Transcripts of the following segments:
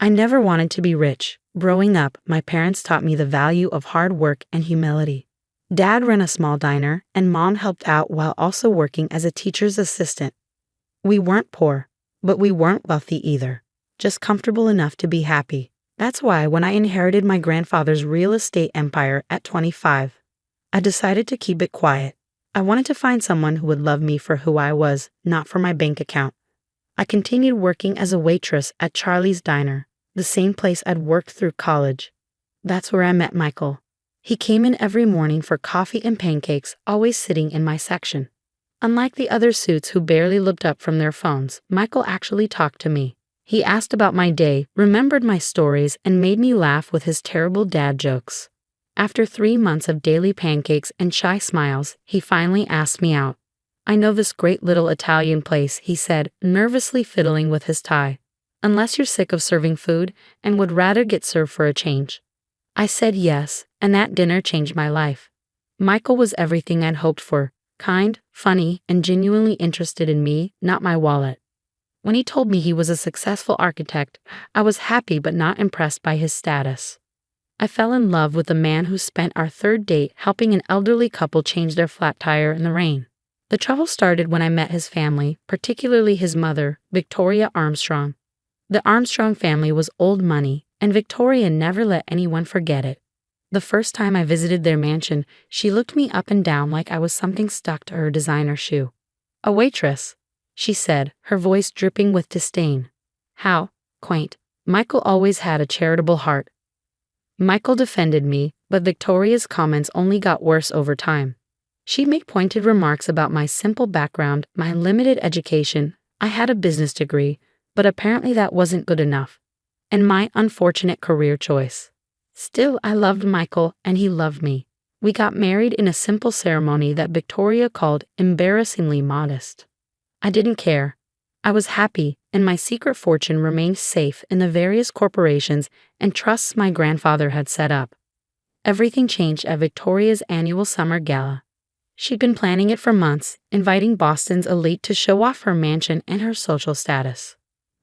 I never wanted to be rich. Growing up, my parents taught me the value of hard work and humility. Dad ran a small diner, and Mom helped out while also working as a teacher's assistant. We weren't poor, but we weren't wealthy either, just comfortable enough to be happy. That's why when I inherited my grandfather's real estate empire at 25, I decided to keep it quiet. I wanted to find someone who would love me for who I was, not for my bank account. I continued working as a waitress at Charlie's Diner, the same place I'd worked through college. That's where I met Michael. He came in every morning for coffee and pancakes, always sitting in my section. Unlike the other suits who barely looked up from their phones, Michael actually talked to me. He asked about my day, remembered my stories, and made me laugh with his terrible dad jokes. After 3 months of daily pancakes and shy smiles, he finally asked me out. "I know this great little Italian place," he said, nervously fiddling with his tie. "Unless you're sick of serving food and would rather get served for a change." I said yes, and that dinner changed my life. Michael was everything I'd hoped for, kind, funny, and genuinely interested in me, not my wallet. When he told me he was a successful architect, I was happy but not impressed by his status. I fell in love with the man who spent our third date helping an elderly couple change their flat tire in the rain. The trouble started when I met his family, particularly his mother, Victoria Armstrong. The Armstrong family was old money, and Victoria never let anyone forget it. The first time I visited their mansion, she looked me up and down like I was something stuck to her designer shoe. "A waitress," she said, her voice dripping with disdain. How quaint. Michael always had a charitable heart. Michael defended me, but Victoria's comments only got worse over time. She'd make pointed remarks about my simple background, my limited education. I had a business degree, but apparently that wasn't good enough. And my unfortunate career choice. Still, I loved Michael, and he loved me. We got married in a simple ceremony that Victoria called embarrassingly modest. I didn't care. I was happy, and my secret fortune remained safe in the various corporations and trusts my grandfather had set up. Everything changed at Victoria's annual summer gala. She'd been planning it for months, inviting Boston's elite to show off her mansion and her social status.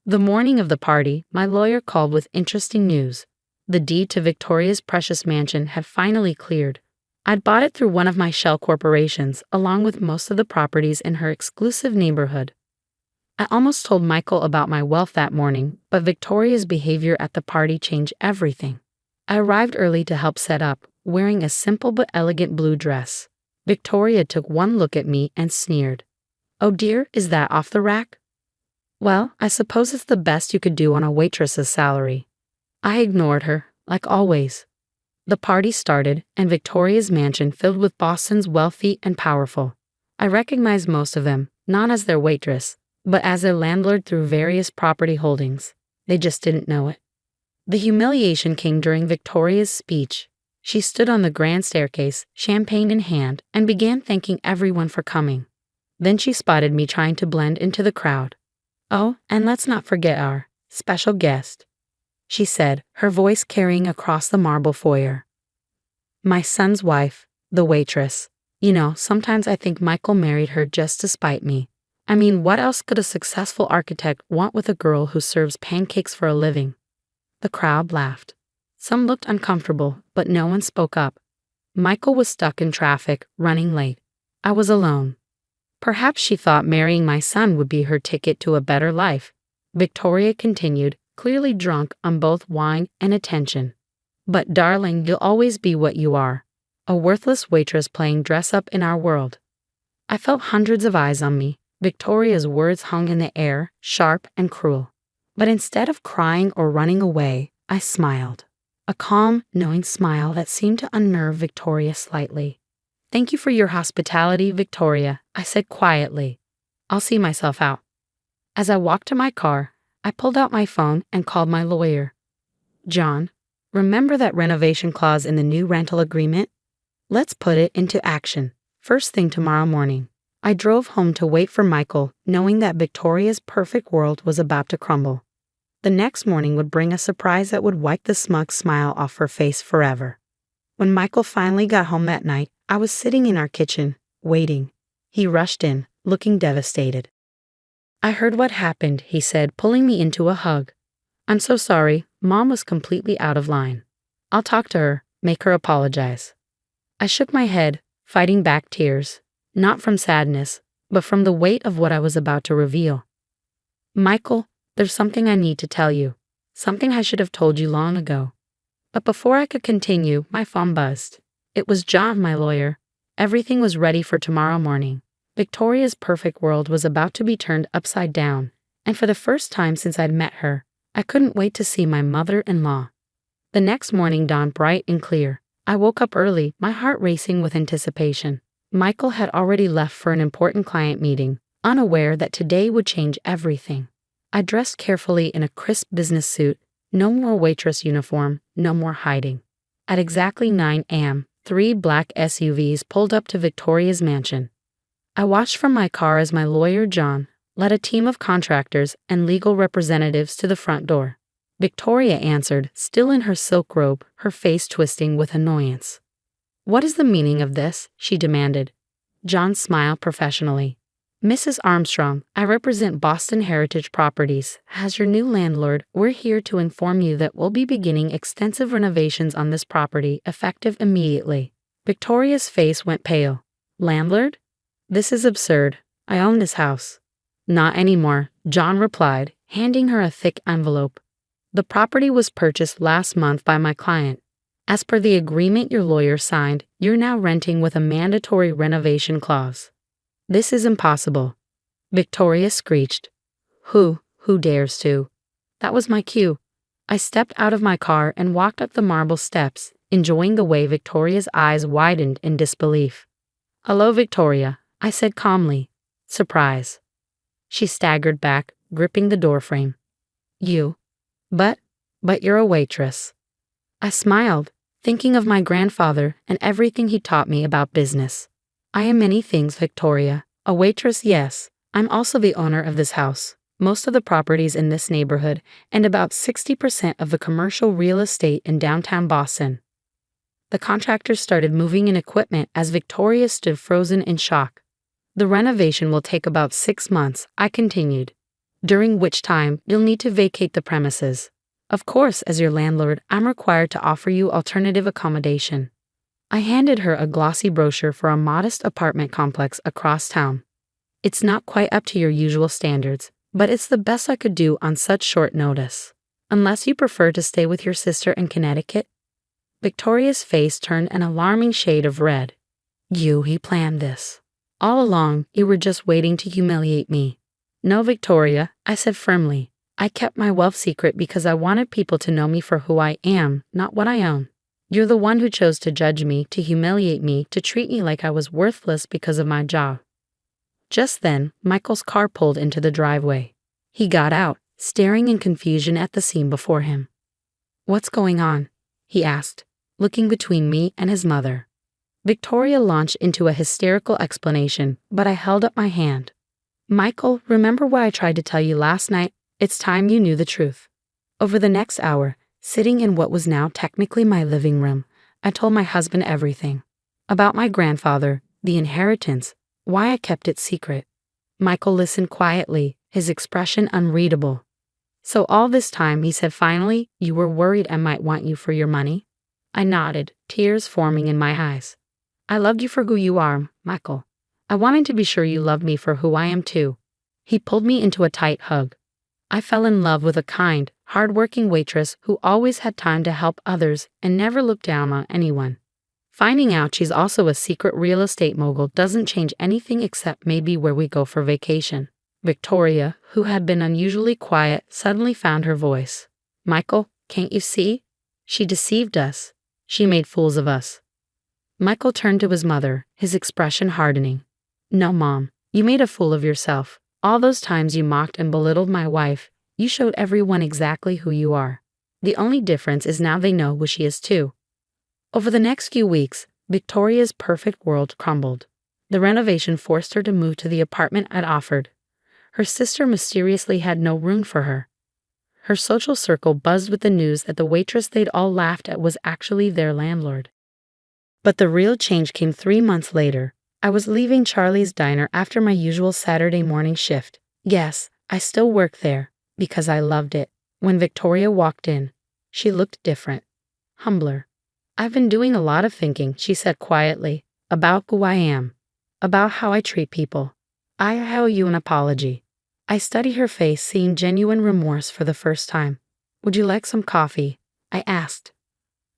The morning of the party, my lawyer called with interesting news. The deed to Victoria's precious mansion had finally cleared. I'd bought it through one of my shell corporations, along with most of the properties in her exclusive neighborhood. I almost told Michael about my wealth that morning, but Victoria's behavior at the party changed everything. I arrived early to help set up, wearing a simple but elegant blue dress. Victoria took one look at me and sneered. "Oh dear, is that off the rack?" "Well, I suppose it's the best you could do on a waitress's salary." I ignored her, like always. The party started, and Victoria's mansion filled with Boston's wealthy and powerful. I recognized most of them, not as their waitress, but as their landlord through various property holdings. They just didn't know it. The humiliation came during Victoria's speech. She stood on the grand staircase, champagne in hand, and began thanking everyone for coming. Then she spotted me trying to blend into the crowd. "Oh, and let's not forget our special guest," she said, her voice carrying across the marble foyer. "My son's wife, the waitress. You know, sometimes I think Michael married her just to spite me. I mean, what else could a successful architect want with a girl who serves pancakes for a living?" The crowd laughed. Some looked uncomfortable, but no one spoke up. Michael was stuck in traffic, running late. I was alone. Perhaps she thought marrying my son would be her ticket to a better life. Victoria continued, clearly drunk on both wine and attention. "But darling, you'll always be what you are. A worthless waitress playing dress-up in our world." I felt hundreds of eyes on me. Victoria's words hung in the air, sharp and cruel. But instead of crying or running away, I smiled. A calm, knowing smile that seemed to unnerve Victoria slightly. "Thank you for your hospitality, Victoria," I said quietly. "I'll see myself out." As I walked to my car, I pulled out my phone and called my lawyer. "John, remember that renovation clause in the new rental agreement? Let's put it into action, first thing tomorrow morning." I drove home to wait for Michael, knowing that Victoria's perfect world was about to crumble. The next morning would bring a surprise that would wipe the smug smile off her face forever. When Michael finally got home that night, I was sitting in our kitchen, waiting. He rushed in, looking devastated. "I heard what happened," he said, pulling me into a hug. "I'm so sorry, Mom was completely out of line. I'll talk to her, make her apologize. I shook my head, fighting back tears, not from sadness, but from the weight of what I was about to reveal. Michael, there's something I need to tell you. Something I should have told you long ago. But before I could continue, my phone buzzed. It was John, my lawyer. Everything was ready for tomorrow morning. Victoria's perfect world was about to be turned upside down, and for the first time since I'd met her, I couldn't wait to see my mother-in-law. The next morning dawned bright and clear. I woke up early, my heart racing with anticipation. Michael had already left for an important client meeting, unaware that today would change everything. I dressed carefully in a crisp business suit, no more waitress uniform, no more hiding. At exactly 9 a.m., 3 black SUVs pulled up to Victoria's mansion. I watched from my car as my lawyer John led a team of contractors and legal representatives to the front door. Victoria answered, still in her silk robe, her face twisting with annoyance. "What is the meaning of this?" she demanded. John smiled professionally. "Mrs. Armstrong, I represent Boston Heritage Properties. As your new landlord, we're here to inform you that we'll be beginning extensive renovations on this property, effective immediately." Victoria's face went pale. "Landlord? This is absurd. I own this house." "Not anymore," John replied, handing her a thick envelope. "The property was purchased last month by my client. As per the agreement your lawyer signed, you're now renting with a mandatory renovation clause." "This is impossible," Victoria screeched. Who dares to?" That was my cue. I stepped out of my car and walked up the marble steps, enjoying the way Victoria's eyes widened in disbelief. "Hello, Victoria," I said calmly. "Surprise." She staggered back, gripping the doorframe. "You? But you're a waitress." I smiled, thinking of my grandfather and everything he taught me about business. "I am many things, Victoria. A waitress, yes. I'm also the owner of this house, most of the properties in this neighborhood, and about 60% of the commercial real estate in downtown Boston." The contractors started moving in equipment as Victoria stood frozen in shock. "The renovation will take about 6 months," I continued, "during which time you'll need to vacate the premises. Of course, as your landlord, I'm required to offer you alternative accommodation." I handed her a glossy brochure for a modest apartment complex across town. "It's not quite up to your usual standards, but it's the best I could do on such short notice. Unless you prefer to stay with your sister in Connecticut." Victoria's face turned an alarming shade of red. He planned this. All along, you were just waiting to humiliate me." "No, Victoria," I said firmly. "I kept my wealth secret because I wanted people to know me for who I am, not what I own. You're the one who chose to judge me, to humiliate me, to treat me like I was worthless because of my job." Just then, Michael's car pulled into the driveway. He got out, staring in confusion at the scene before him. "What's going on?" he asked, looking between me and his mother. Victoria launched into a hysterical explanation, but I held up my hand. "Michael, remember what I tried to tell you last night? It's time you knew the truth." Over the next hour, sitting in what was now technically my living room, I told my husband everything. About my grandfather, the inheritance, why I kept it secret. Michael listened quietly, his expression unreadable. "So all this time," he said finally, "you were worried I might want you for your money?" I nodded, tears forming in my eyes. "I loved you for who you are, Michael. I wanted to be sure you loved me for who I am too." He pulled me into a tight hug. I fell in love with a kind, hard-working waitress who always had time to help others and never looked down on anyone. Finding out she's also a secret real estate mogul doesn't change anything except maybe where we go for vacation. Victoria, who had been unusually quiet, suddenly found her voice. "Michael, can't you see? She deceived us. She made fools of us." Michael turned to his mother, his expression hardening. "No, Mom, you made a fool of yourself. All those times you mocked and belittled my wife, you showed everyone exactly who you are. The only difference is now they know who she is too." Over the next few weeks, Victoria's perfect world crumbled. The renovation forced her to move to the apartment I'd offered. Her sister mysteriously had no room for her. Her social circle buzzed with the news that the waitress they'd all laughed at was actually their landlord. But the real change came 3 months later. I was leaving Charlie's Diner after my usual Saturday morning shift. Yes, I still worked there, because I loved it, when Victoria walked in. She looked different, humbler. I've been doing a lot of thinking, she said quietly, about who I am, about how I treat people. I owe you an apology. I studied her face, seeing genuine remorse for the first time. Would you like some coffee? I asked.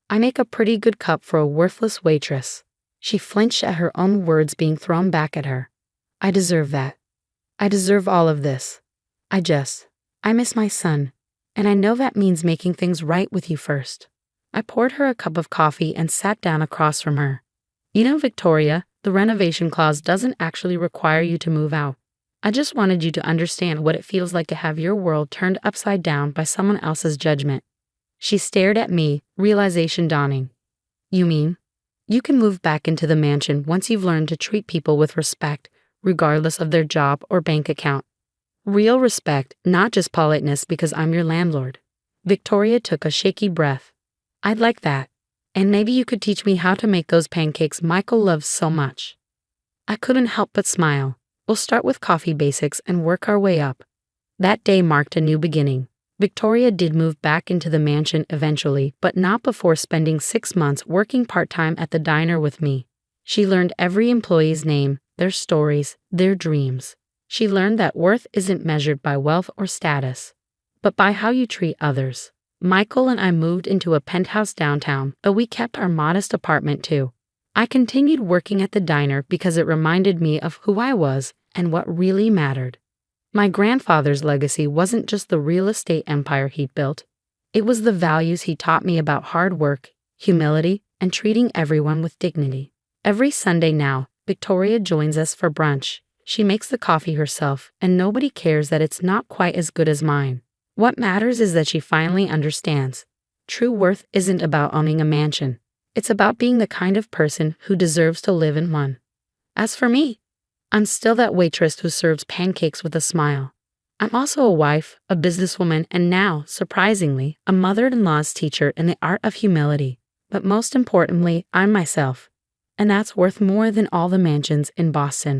I make a pretty good cup for a worthless waitress. She flinched at her own words being thrown back at her. I deserve that. I deserve all of this. I miss my son, and I know that means making things right with you first. I poured her a cup of coffee and sat down across from her. You know, Victoria, the renovation clause doesn't actually require you to move out. I just wanted you to understand what it feels like to have your world turned upside down by someone else's judgment. She stared at me, realization dawning. You mean? You can move back into the mansion once you've learned to treat people with respect, regardless of their job or bank account. Real respect, not just politeness because I'm your landlord. Victoria took a shaky breath. I'd like that. And maybe you could teach me how to make those pancakes Michael loves so much. I couldn't help but smile. We'll start with coffee basics and work our way up. That day marked a new beginning. Victoria did move back into the mansion eventually, but not before spending 6 months working part-time at the diner with me. She learned every employee's name, their stories, their dreams. She learned that worth isn't measured by wealth or status, but by how you treat others. Michael and I moved into a penthouse downtown, but we kept our modest apartment too. I continued working at the diner because it reminded me of who I was and what really mattered. My grandfather's legacy wasn't just the real estate empire he'd built. It was the values he taught me about hard work, humility, and treating everyone with dignity. Every Sunday now, Victoria joins us for brunch. She makes the coffee herself, and nobody cares that it's not quite as good as mine. What matters is that she finally understands. True worth isn't about owning a mansion. It's about being the kind of person who deserves to live in one. As for me, I'm still that waitress who serves pancakes with a smile. I'm also a wife, a businesswoman, and now, surprisingly, a mother-in-law's teacher in the art of humility. But most importantly, I'm myself. And that's worth more than all the mansions in Boston.